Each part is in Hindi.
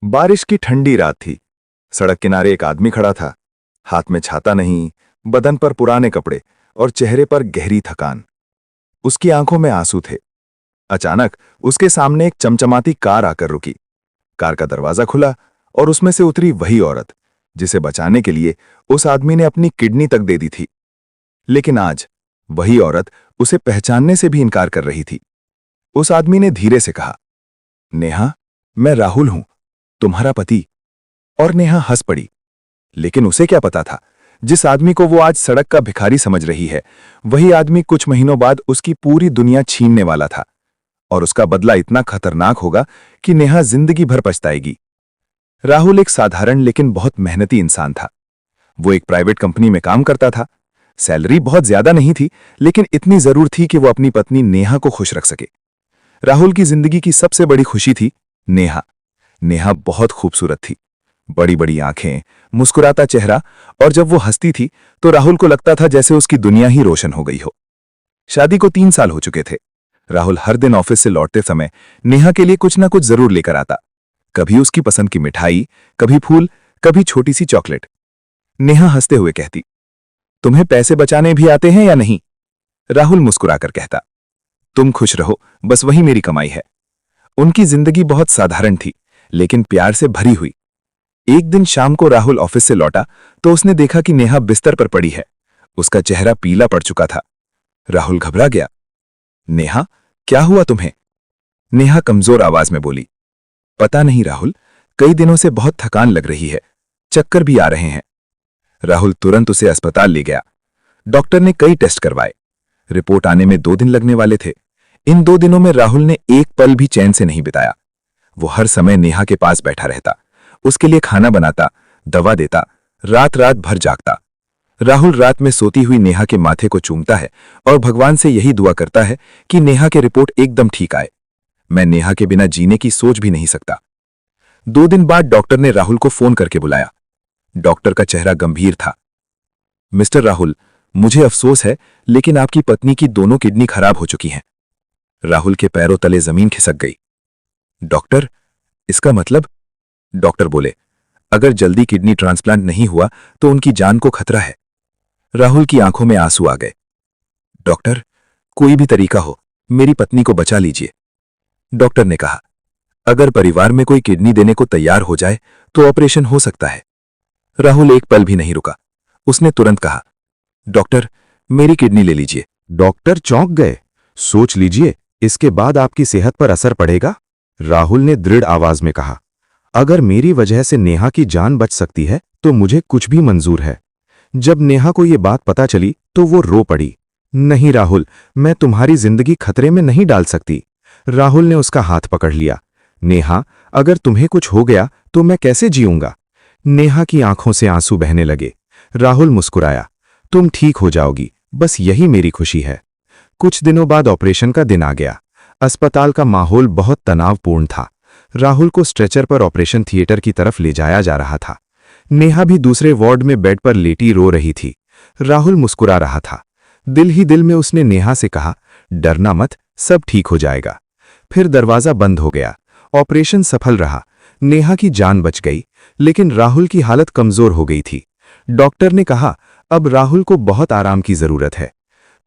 बारिश की ठंडी रात थी। सड़क किनारे एक आदमी खड़ा था। हाथ में छाता नहीं, बदन पर पुराने कपड़े और चेहरे पर गहरी थकान। उसकी आंखों में आंसू थे। अचानक उसके सामने एक चमचमाती कार आकर रुकी। कार का दरवाजा खुला और उसमें से उतरी वही औरत जिसे बचाने के लिए उस आदमी ने अपनी किडनी तक दे दी थी। लेकिन आज वही औरत उसे पहचानने से भी इनकार कर रही थी। उस आदमी ने धीरे से कहा, नेहा, मैं राहुल हूं, तुम्हारा पति। और नेहा हंस पड़ी। लेकिन उसे क्या पता था, जिस आदमी को वो आज सड़क का भिखारी समझ रही है, वही आदमी कुछ महीनों बाद उसकी पूरी दुनिया छीनने वाला था। और उसका बदला इतना खतरनाक होगा कि नेहा जिंदगी भर पछताएगी। राहुल एक साधारण लेकिन बहुत मेहनती इंसान था। वो एक प्राइवेट कंपनी में काम करता था। सैलरी बहुत ज्यादा नहीं थी, लेकिन इतनी जरूर थी कि वो अपनी पत्नी नेहा को खुश रख सके। राहुल की जिंदगी की सबसे बड़ी खुशी थी नेहा। नेहा बहुत खूबसूरत थी। बड़ी बड़ी आंखें, मुस्कुराता चेहरा, और जब वो हंसती थी तो राहुल को लगता था जैसे उसकी दुनिया ही रोशन हो गई हो। शादी को 3 साल हो चुके थे। राहुल हर दिन ऑफिस से लौटते समय नेहा के लिए कुछ ना कुछ जरूर लेकर आता। कभी उसकी पसंद की मिठाई, कभी फूल, कभी छोटी सी चॉकलेट। नेहा हंसते हुए कहती, तुम्हें पैसे बचाने भी आते हैं या नहीं? राहुल मुस्कुराकर कहता, तुम खुश रहो, बस वही मेरी कमाई है। उनकी जिंदगी बहुत साधारण थी, लेकिन प्यार से भरी हुई। एक दिन शाम को राहुल ऑफिस से लौटा तो उसने देखा कि नेहा बिस्तर पर पड़ी है। उसका चेहरा पीला पड़ चुका था। राहुल घबरा गया। नेहा, क्या हुआ तुम्हें? नेहा कमजोर आवाज में बोली, पता नहीं राहुल, कई दिनों से बहुत थकान लग रही है, चक्कर भी आ रहे हैं। राहुल तुरंत उसे अस्पताल ले गया। डॉक्टर ने कई टेस्ट करवाए। रिपोर्ट आने में 2 दिन लगने वाले थे। इन 2 दिनों में राहुल ने एक पल भी चैन से नहीं बिताया। वो हर समय नेहा के पास बैठा रहता, उसके लिए खाना बनाता, दवा देता, रात रात भर जागता। राहुल रात में सोती हुई नेहा के माथे को चूमता है और भगवान से यही दुआ करता है कि नेहा की रिपोर्ट एकदम ठीक आए। मैं नेहा के बिना जीने की सोच भी नहीं सकता। 2 दिन बाद डॉक्टर ने राहुल को फोन करके बुलाया। डॉक्टर का चेहरा गंभीर था। मिस्टर राहुल, मुझे अफसोस है, लेकिन आपकी पत्नी की दोनों किडनी खराब हो चुकी हैं। राहुल के पैरों तले जमीन खिसक गई। डॉक्टर, इसका मतलब? डॉक्टर बोले, अगर जल्दी किडनी ट्रांसप्लांट नहीं हुआ तो उनकी जान को खतरा है। राहुल की आंखों में आंसू आ गए। डॉक्टर, कोई भी तरीका हो, मेरी पत्नी को बचा लीजिए। डॉक्टर ने कहा, अगर परिवार में कोई किडनी देने को तैयार हो जाए तो ऑपरेशन हो सकता है। राहुल एक पल भी नहीं रुका। उसने तुरंत कहा, डॉक्टर, मेरी किडनी ले लीजिए। डॉक्टर चौंक गए। सोच लीजिए, इसके बाद आपकी सेहत पर असर पड़ेगा। राहुल ने दृढ़ आवाज में कहा, अगर मेरी वजह से नेहा की जान बच सकती है तो मुझे कुछ भी मंजूर है। जब नेहा को यह बात पता चली तो वो रो पड़ी। नहीं राहुल, मैं तुम्हारी जिंदगी खतरे में नहीं डाल सकती। राहुल ने उसका हाथ पकड़ लिया। नेहा, अगर तुम्हें कुछ हो गया तो मैं कैसे जीऊंगा? नेहा की आंखों से आंसू बहने लगे। राहुल मुस्कुराया, तुम ठीक हो जाओगी, बस यही मेरी खुशी है। कुछ दिनों बाद ऑपरेशन का दिन आ गया। अस्पताल का माहौल बहुत तनावपूर्ण था। राहुल को स्ट्रेचर पर ऑपरेशन थिएटर की तरफ ले जाया जा रहा था। नेहा भी दूसरे वार्ड में बेड पर लेटी रो रही थी। राहुल मुस्कुरा रहा था। दिल ही दिल में उसने नेहा से कहा, डरना मत, सब ठीक हो जाएगा। फिर दरवाजा बंद हो गया। ऑपरेशन सफल रहा। नेहा की जान बच गई, लेकिन राहुल की हालत कमजोर हो गई थी। डॉक्टर ने कहा, अब राहुल को बहुत आराम की जरूरत है।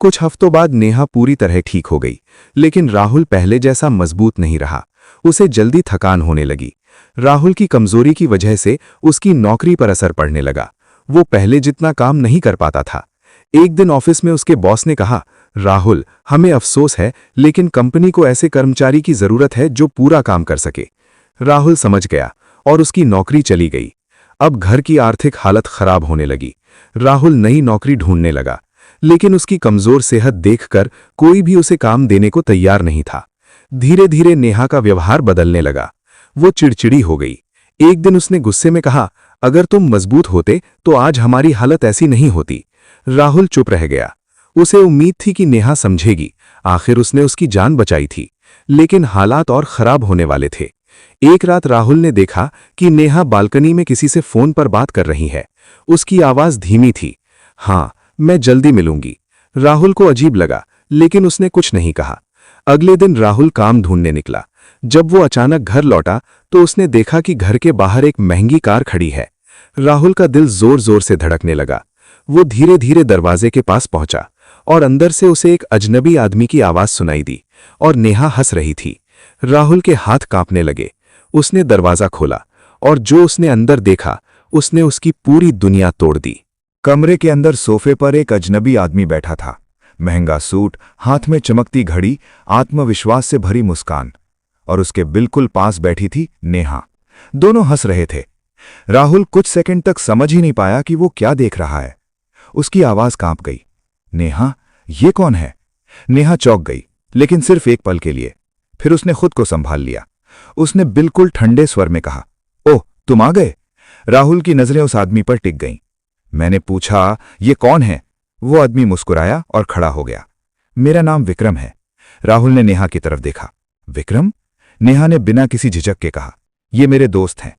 कुछ हफ्तों बाद नेहा पूरी तरह ठीक हो गई, लेकिन राहुल पहले जैसा मजबूत नहीं रहा। उसे जल्दी थकान होने लगी। राहुल की कमजोरी की वजह से उसकी नौकरी पर असर पड़ने लगा। वो पहले जितना काम नहीं कर पाता था। एक दिन ऑफिस में उसके बॉस ने कहा, राहुल, हमें अफसोस है, लेकिन कंपनी को ऐसे कर्मचारी की जरूरत है जो पूरा काम कर सके। राहुल समझ गया और उसकी नौकरी चली गई। अब घर की आर्थिक हालत खराब होने लगी। राहुल नई नौकरी ढूंढने लगा, लेकिन उसकी कमजोर सेहत देखकर कोई भी उसे काम देने को तैयार नहीं था। धीरे धीरे नेहा का व्यवहार बदलने लगा। वो चिड़चिड़ी हो गई। एक दिन उसने गुस्से में कहा, अगर तुम मजबूत होते तो आज हमारी हालत ऐसी नहीं होती। राहुल चुप रह गया। उसे उम्मीद थी कि नेहा समझेगी। आखिर उसने उसकी जान बचाई थी। लेकिन हालात और खराब होने वाले थे। एक रात राहुल ने देखा कि नेहा बालकनी में किसी से फोन पर बात कर रही है। उसकी आवाज धीमी थी, हाँ, मैं जल्दी मिलूंगी। राहुल को अजीब लगा, लेकिन उसने कुछ नहीं कहा। अगले दिन राहुल काम ढूंढने निकला। जब वो अचानक घर लौटा तो उसने देखा कि घर के बाहर एक महंगी कार खड़ी है। राहुल का दिल जोर जोर से धड़कने लगा। वो धीरे धीरे दरवाजे के पास पहुंचा और अंदर से उसे एक अजनबी आदमी की आवाज सुनाई दी और नेहा हंस रही थी। राहुल के हाथ कांपने लगे। उसने दरवाजा खोला और जो उसने अंदर देखा उसने उसकी पूरी दुनिया तोड़ दी। कमरे के अंदर सोफे पर एक अजनबी आदमी बैठा था। महंगा सूट, हाथ में चमकती घड़ी, आत्मविश्वास से भरी मुस्कान, और उसके बिल्कुल पास बैठी थी नेहा। दोनों हंस रहे थे। राहुल कुछ सेकंड तक समझ ही नहीं पाया कि वो क्या देख रहा है। उसकी आवाज कांप गई। नेहा, ये कौन है? नेहा चौंक गई, लेकिन सिर्फ एक पल के लिए। फिर उसने खुद को संभाल लिया। उसने बिल्कुल ठंडे स्वर में कहा, ओह, तुम आ गए। राहुल की नजरें उस आदमी पर टिक गईं। मैंने पूछा, ये कौन है? वो आदमी मुस्कुराया और खड़ा हो गया। मेरा नाम विक्रम है। राहुल ने नेहा की तरफ देखा। विक्रम? नेहा ने बिना किसी झिझक के कहा, ये मेरे दोस्त हैं।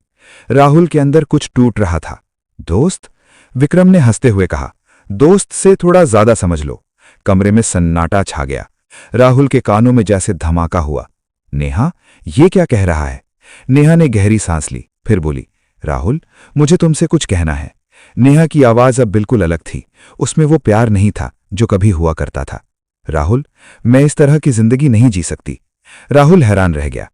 राहुल के अंदर कुछ टूट रहा था। दोस्त? विक्रम ने हंसते हुए कहा, दोस्त से थोड़ा ज्यादा समझ लो। कमरे में सन्नाटा छा गया। राहुल के कानों में जैसे धमाका हुआ। नेहा, ये क्या कह रहा है? नेहा ने गहरी सांस ली, फिर बोली, राहुल, मुझे तुमसे कुछ कहना है। नेहा की आवाज अब बिल्कुल अलग थी। उसमें वो प्यार नहीं था जो कभी हुआ करता था। राहुल, मैं इस तरह की जिंदगी नहीं जी सकती। राहुल हैरान रह गया।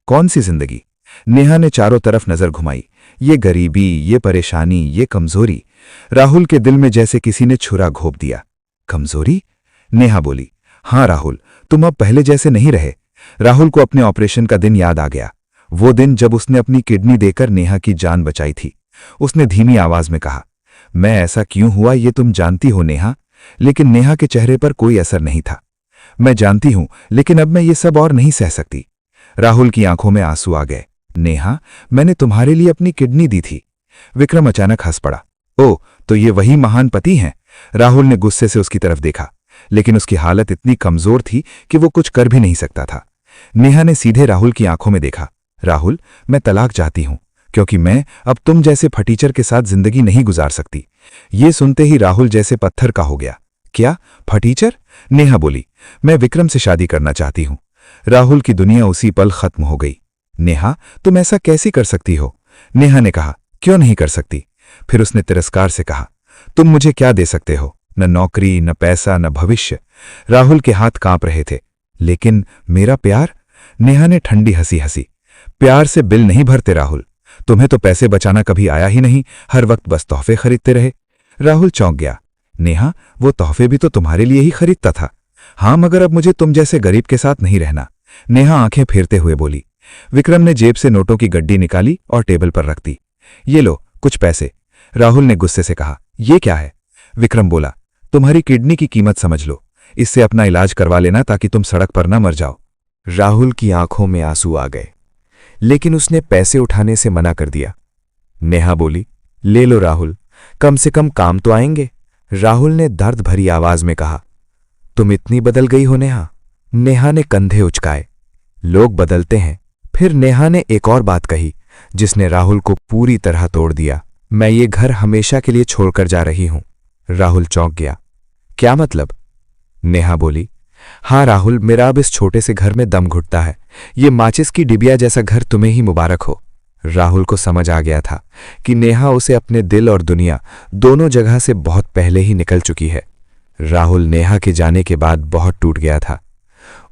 कौन सी जिंदगी? नेहा ने चारों तरफ नजर घुमाई। ये गरीबी, ये परेशानी, ये कमजोरी। राहुल के दिल में जैसे किसी ने छुरा घोंप दिया। कमजोरी? नेहा बोली, हां राहुल, तुम अब पहले जैसे नहीं रहे। राहुल को अपने ऑपरेशन का दिन याद आ गया। वो दिन जब उसने अपनी किडनी देकर नेहा की जान बचाई थी। उसने धीमी आवाज में कहा, मैं ऐसा क्यों हुआ ये तुम जानती हो नेहा। लेकिन नेहा के चेहरे पर कोई असर नहीं था। मैं जानती हूं, लेकिन अब मैं ये सब और नहीं सह सकती। राहुल की आंखों में आंसू आ गए। नेहा, मैंने तुम्हारे लिए अपनी किडनी दी थी। विक्रम अचानक हंस पड़ा। ओह, तो ये वही महान पति हैं? राहुल ने गुस्से से उसकी तरफ देखा, लेकिन उसकी हालत इतनी कमजोर थी कि वो कुछ कर भी नहीं सकता था। नेहा ने सीधे राहुल की आंखों में देखा। राहुल, मैं तलाक चाहती हूं, क्योंकि मैं अब तुम जैसे फटीचर के साथ जिंदगी नहीं गुजार सकती। ये सुनते ही राहुल जैसे पत्थर का हो गया। क्या? फटीचर? नेहा बोली, मैं विक्रम से शादी करना चाहती हूं। राहुल की दुनिया उसी पल खत्म हो गई। नेहा, तुम ऐसा कैसे कर सकती हो? नेहा ने कहा, क्यों नहीं कर सकती? फिर उसने तिरस्कार से कहा, तुम मुझे क्या दे सकते हो? न नौकरी, न पैसा, न भविष्य। राहुल के हाथ कांप रहे थे। लेकिन मेरा प्यार? नेहा ने ठंडी हंसी हंसी। प्यार से बिल नहीं भरते राहुल। तुम्हें तो पैसे बचाना कभी आया ही नहीं, हर वक्त बस तोहफे खरीदते रहे। राहुल चौंक गया। नेहा, वो तोहफे भी तो तुम्हारे लिए ही खरीदता था। हां, मगर अब मुझे तुम जैसे गरीब के साथ नहीं रहना। नेहा आंखें फेरते हुए बोली। विक्रम ने जेब से नोटों की गड्डी निकाली और टेबल पर रख दी। ये लो, कुछ पैसे। राहुल ने गुस्से से कहा, ये क्या है? विक्रम बोला, तुम्हारी किडनी की कीमत समझ लो। इससे अपना इलाज करवा लेना ताकि तुम सड़क पर न मर जाओ। राहुल की आंखों में आंसू आ गए, लेकिन उसने पैसे उठाने से मना कर दिया। नेहा बोली, ले लो राहुल, कम से कम काम तो आएंगे। राहुल ने दर्द भरी आवाज में कहा, तुम इतनी बदल गई हो नेहा? नेहा ने कंधे उचकाए। लोग बदलते हैं। फिर नेहा ने एक और बात कही जिसने राहुल को पूरी तरह तोड़ दिया। मैं ये घर हमेशा के लिए छोड़कर जा रही हूं। राहुल चौंक गया। क्या मतलब? नेहा बोली, हां राहुल, मेरा अब इस छोटे से घर में दम घुटता है। ये माचिस की डिबिया जैसा घर तुम्हें ही मुबारक हो। राहुल को समझ आ गया था कि नेहा उसे अपने दिल और दुनिया दोनों जगह से बहुत पहले ही निकल चुकी है। राहुल नेहा के जाने के बाद बहुत टूट गया था।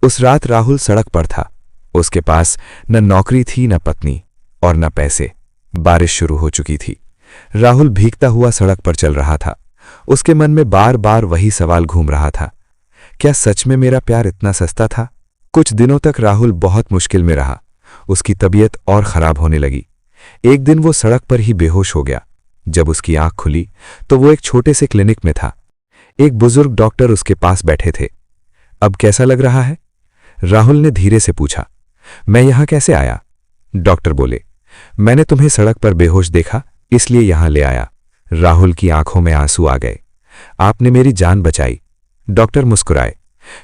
उस रात राहुल सड़क पर था। उसके पास न नौकरी थी, न पत्नी और न पैसे। बारिश शुरू हो चुकी थी। राहुल भीगता हुआ सड़क पर चल रहा था। उसके मन में बार बार वही सवाल घूम रहा था, क्या सच में मेरा प्यार इतना सस्ता था? कुछ दिनों तक राहुल बहुत मुश्किल में रहा। उसकी तबीयत और खराब होने लगी। एक दिन वो सड़क पर ही बेहोश हो गया। जब उसकी आंख खुली तो वो एक छोटे से क्लिनिक में था। एक बुजुर्ग डॉक्टर उसके पास बैठे थे। अब कैसा लग रहा है? राहुल ने धीरे से पूछा। मैं यहां कैसे आया? डॉक्टर बोले, मैंने तुम्हें सड़क पर बेहोश देखा, इसलिए यहां ले आया। राहुल की आंखों में आंसू आ गए। आपने मेरी जान बचाई। डॉक्टर मुस्कुराए।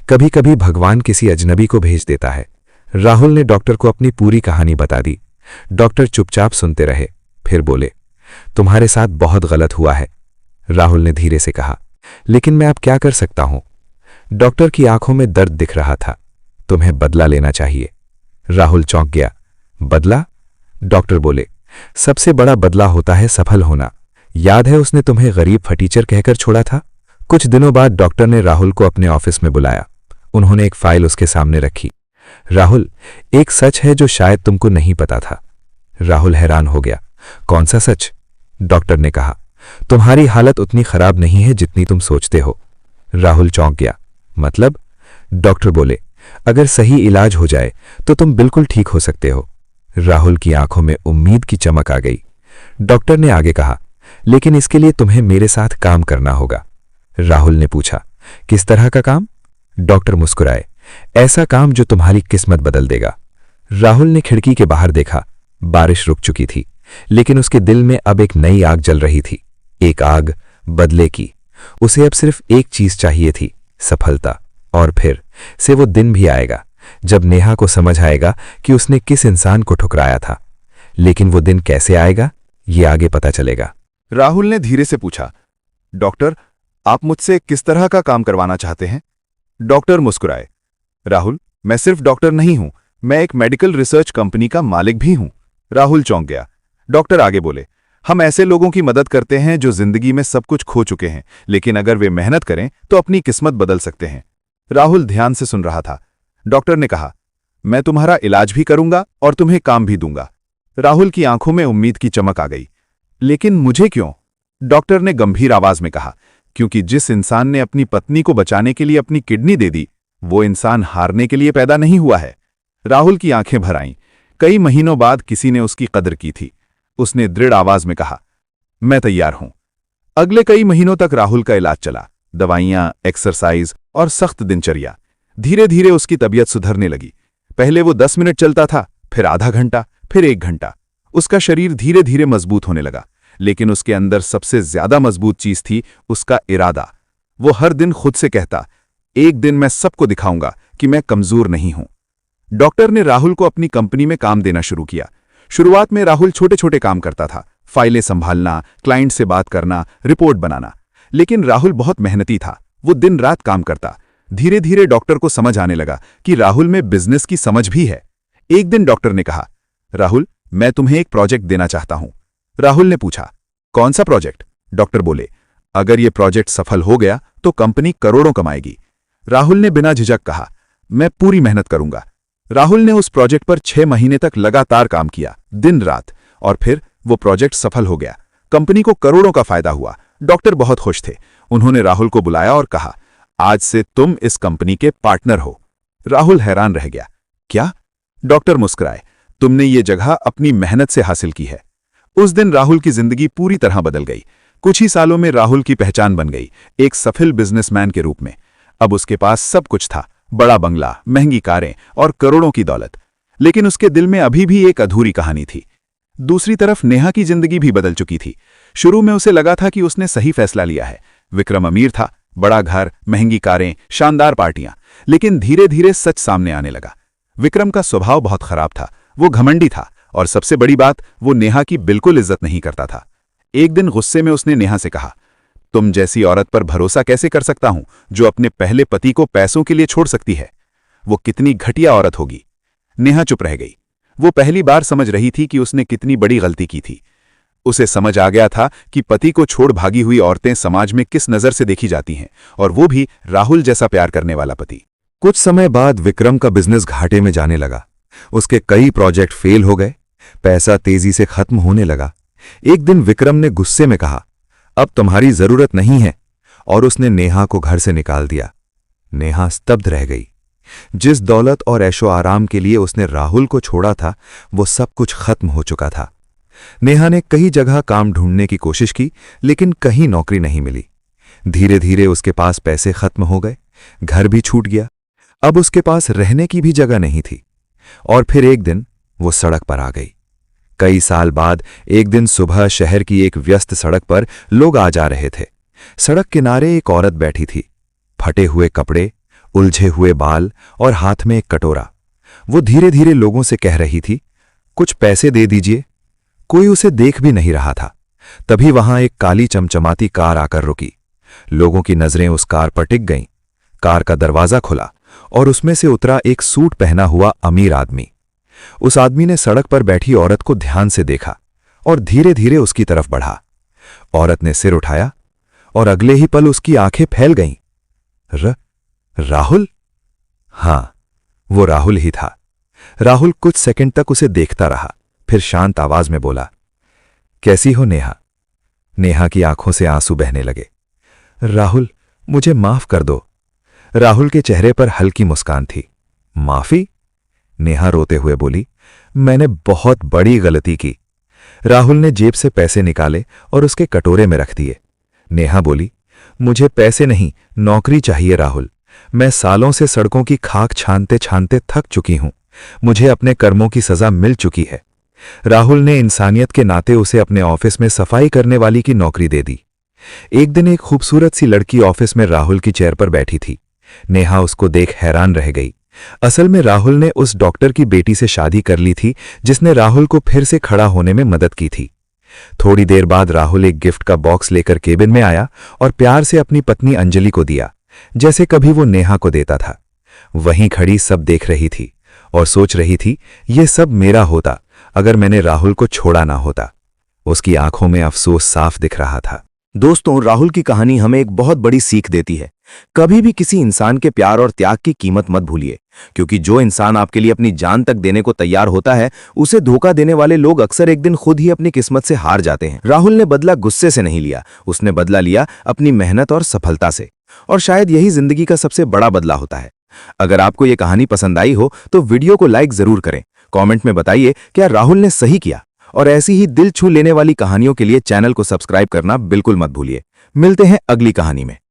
कभी कभी भगवान किसी अजनबी को भेज देता है। राहुल ने डॉक्टर को अपनी पूरी कहानी बता दी। डॉक्टर चुपचाप सुनते रहे, फिर बोले, तुम्हारे साथ बहुत गलत हुआ है। राहुल ने धीरे से कहा, लेकिन मैं अब क्या कर सकता हूं? डॉक्टर की आंखों में दर्द दिख रहा था। तुम्हें बदला लेना चाहिए। राहुल चौंक गया। बदला? डॉक्टर बोले, सबसे बड़ा बदला होता है सफल होना। याद है उसने तुम्हें गरीब फटीचर कहकर छोड़ा था? कुछ दिनों बाद डॉक्टर ने राहुल को अपने ऑफिस में बुलाया। उन्होंने एक फाइल उसके सामने रखी। राहुल, एक सच है जो शायद तुमको नहीं पता था। राहुल हैरान हो गया। कौन सा सच? डॉक्टर ने कहा, तुम्हारी हालत उतनी खराब नहीं है जितनी तुम सोचते हो। राहुल चौंक गया। मतलब? डॉक्टर बोले, अगर सही इलाज हो जाए तो तुम बिल्कुल ठीक हो सकते हो। राहुल की आंखों में उम्मीद की चमक आ गई। डॉक्टर ने आगे कहा, लेकिन इसके लिए तुम्हें मेरे साथ काम करना होगा। राहुल ने पूछा, किस तरह का काम? डॉक्टर मुस्कुराए, ऐसा काम जो तुम्हारी किस्मत बदल देगा। राहुल ने खिड़की के बाहर देखा। बारिश रुक चुकी थी, लेकिन उसके दिल में अब एक नई आग जल रही थी, एक आग बदले की। उसे अब सिर्फ एक चीज चाहिए थी, सफलता। और फिर से वो दिन भी आएगा जब नेहा को समझ आएगा कि उसने किस इंसान को ठुकराया था। लेकिन वो दिन कैसे आएगा, ये आगे पता चलेगा। राहुल ने धीरे से पूछा, डॉक्टर, आप मुझसे किस तरह का काम करवाना चाहते हैं? डॉक्टर मुस्कुराए, राहुल, मैं सिर्फ डॉक्टर नहीं हूं, मैं एक मेडिकल रिसर्च कंपनी का मालिक भी हूं। राहुल चौंक गया। डॉक्टर आगे बोले, हम ऐसे लोगों की मदद करते हैं जो जिंदगी में सब कुछ खो चुके हैं, लेकिन अगर वे मेहनत करें तो अपनी किस्मत बदल सकते हैं। राहुल ध्यान से सुन रहा था। डॉक्टर ने कहा, मैं तुम्हारा इलाज भी करूंगा और तुम्हें काम भी दूंगा। राहुल की आंखों में उम्मीद की चमक आ गई। लेकिन मुझे क्यों? डॉक्टर ने गंभीर आवाज में कहा, क्योंकि जिस इंसान ने अपनी पत्नी को बचाने के लिए अपनी किडनी दे दी, वो इंसान हारने के लिए पैदा नहीं हुआ है। राहुल की आंखें भर आईं। कई महीनों बाद किसी ने उसकी कदर की थी। उसने दृढ़ आवाज में कहा, मैं तैयार हूं। अगले कई महीनों तक राहुल का इलाज चला। दवाइयां, एक्सरसाइज और सख्त दिनचर्या। धीरे धीरे उसकी तबीयत सुधरने लगी। पहले वो 10 मिनट चलता था, फिर आधा घंटा, फिर 1 घंटा। उसका शरीर धीरे धीरे मजबूत होने लगा। लेकिन उसके अंदर सबसे ज्यादा मजबूत चीज थी उसका इरादा। वो हर दिन खुद से कहता, एक दिन मैं सबको दिखाऊंगा कि मैं कमजोर नहीं हूं। डॉक्टर ने राहुल को अपनी कंपनी में काम देना शुरू किया। शुरुआत में राहुल छोटे छोटे काम करता था, फाइलें संभालना, क्लाइंट से बात करना, रिपोर्ट बनाना। लेकिन राहुल बहुत मेहनती था। वो दिन रात काम करता। धीरे धीरे डॉक्टर को समझ आने लगा कि राहुल में बिजनेस की समझ भी है। एक दिन डॉक्टर ने कहा, राहुल, मैं तुम्हें एक प्रोजेक्ट देना चाहता हूं। राहुल ने पूछा, कौन सा प्रोजेक्ट? डॉक्टर बोले, अगर ये प्रोजेक्ट सफल हो गया तो कंपनी करोड़ों कमाएगी। राहुल ने बिना झिझक कहा, मैं पूरी मेहनत करूंगा। राहुल ने उस प्रोजेक्ट पर 6 महीने तक लगातार काम किया, दिन रात। और फिर वो प्रोजेक्ट सफल हो गया। कंपनी को करोड़ों का फायदा हुआ। डॉक्टर बहुत खुश थे। उन्होंने राहुल को बुलाया और कहा, आज से तुम इस कंपनी के पार्टनर हो। राहुल हैरान रह गया। क्या? डॉक्टर मुस्कुराए, तुमने ये जगह अपनी मेहनत से हासिल की है। उस दिन राहुल की जिंदगी पूरी तरह बदल गई। कुछ ही सालों में राहुल की पहचान बन गई, एक सफल बिजनेसमैन के रूप में। अब उसके पास सब कुछ था, बड़ा बंगला, महंगी कारें और करोड़ों की दौलत। लेकिन उसके दिल में अभी भी एक अधूरी कहानी थी। दूसरी तरफ नेहा की जिंदगी भी बदल चुकी थी। शुरू में उसे लगा था कि उसने सही फैसला लिया है। विक्रम अमीर था, बड़ा घर, महंगी कारें, शानदार पार्टियां। लेकिन धीरे धीरे सच सामने आने लगा। विक्रम का स्वभाव बहुत खराब था। वो घमंडी था और सबसे बड़ी बात, वो नेहा की बिल्कुल इज्जत नहीं करता था। एक दिन गुस्से में उसने नेहा से कहा, तुम जैसी औरत पर भरोसा कैसे कर सकता हूं जो अपने पहले पति को पैसों के लिए छोड़ सकती है? वो कितनी घटिया औरत होगी। नेहा चुप रह गई। वो पहली बार समझ रही थी कि उसने कितनी बड़ी गलती की थी। उसे समझ आ गया था कि पति को छोड़ भागी हुई औरतें समाज में किस नजर से देखी जाती हैं, और वो भी राहुल जैसा प्यार करने वाला पति। कुछ समय बाद विक्रम का बिजनेस घाटे में जाने लगा। उसके कई प्रोजेक्ट फेल हो गए। पैसा तेजी से खत्म होने लगा। एक दिन विक्रम ने गुस्से में कहा, अब तुम्हारी जरूरत नहीं है, और उसने नेहा को घर से निकाल दिया। नेहा स्तब्ध रह गई। जिस दौलत और ऐशो आराम के लिए उसने राहुल को छोड़ा था, वो सब कुछ खत्म हो चुका था। नेहा ने कई जगह काम ढूंढने की कोशिश की, लेकिन कहीं नौकरी नहीं मिली। धीरे धीरे उसके पास पैसे खत्म हो गए, घर भी छूट गया। अब उसके पास रहने की भी जगह नहीं थी। और फिर एक दिन वो सड़क पर आ गई। कई साल बाद एक दिन सुबह शहर की एक व्यस्त सड़क पर लोग आ जा रहे थे। सड़क किनारे एक औरत बैठी थी, फटे हुए कपड़े, उलझे हुए बाल और हाथ में एक कटोरा। वो धीरे धीरे लोगों से कह रही थी, कुछ पैसे दे दीजिए। कोई उसे देख भी नहीं रहा था। तभी वहां एक काली चमचमाती कार आकर रुकी। लोगों की नजरें उस कार पर टिक गईं। कार का दरवाजा खुला और उसमें से उतरा एक सूट पहना हुआ अमीर आदमी। उस आदमी ने सड़क पर बैठी औरत को ध्यान से देखा और धीरे धीरे उसकी तरफ बढ़ा। औरत ने सिर उठाया और अगले ही पल उसकी आंखें फैल गईं। राहुल? हां, वो राहुल ही था। राहुल कुछ सेकंड तक उसे देखता रहा, फिर शांत आवाज में बोला, कैसी हो नेहा? नेहा की आंखों से आंसू बहने लगे। राहुल, मुझे माफ कर दो। राहुल के चेहरे पर हल्की मुस्कान थी। माफी? नेहा रोते हुए बोली, मैंने बहुत बड़ी गलती की। राहुल ने जेब से पैसे निकाले और उसके कटोरे में रख दिए। नेहा बोली, मुझे पैसे नहीं, नौकरी चाहिए राहुल। मैं सालों से सड़कों की खाक छानते छानते थक चुकी हूं। मुझे अपने कर्मों की सजा मिल चुकी है। राहुल ने इंसानियत के नाते उसे अपने ऑफिस में सफाई करने वाली की नौकरी दे दी। एक दिन एक खूबसूरत सी लड़की ऑफिस में राहुल की चेयर पर बैठी थी। नेहा उसको देख हैरान रह गई। असल में राहुल ने उस डॉक्टर की बेटी से शादी कर ली थी जिसने राहुल को फिर से खड़ा होने में मदद की थी। थोड़ी देर बाद राहुल एक गिफ्ट का बॉक्स लेकर केबिन में आया और प्यार से अपनी पत्नी अंजलि को दिया, जैसे कभी वो नेहा को देता था। वहीं खड़ी सब देख रही थी और सोच रही थी, ये सब मेरा होता अगर मैंने राहुल को छोड़ा ना होता। उसकी आंखों में अफसोस साफ दिख रहा था। दोस्तों, राहुल की कहानी हमें एक बहुत बड़ी सीख देती है। कभी भी किसी इंसान के प्यार और त्याग की कीमत मत भूलिए, क्योंकि जो इंसान आपके लिए अपनी जान तक देने को तैयार होता है, उसे धोखा देने वाले लोग अक्सर एक दिन खुद ही अपनी किस्मत से हार जाते हैं। राहुल ने बदला गुस्से से नहीं लिया, उसने बदला लिया अपनी मेहनत और सफलता से। और शायद यही जिंदगी का सबसे बड़ा बदला होता है। अगर आपको ये कहानी पसंद आई हो तो वीडियो को लाइक जरूर करें। कमेंट में बताइए क्या राहुल ने सही किया। और ऐसी ही दिल छू लेने वाली कहानियों के लिए चैनल को सब्सक्राइब करना बिल्कुल मत भूलिए। मिलते हैं अगली कहानी में।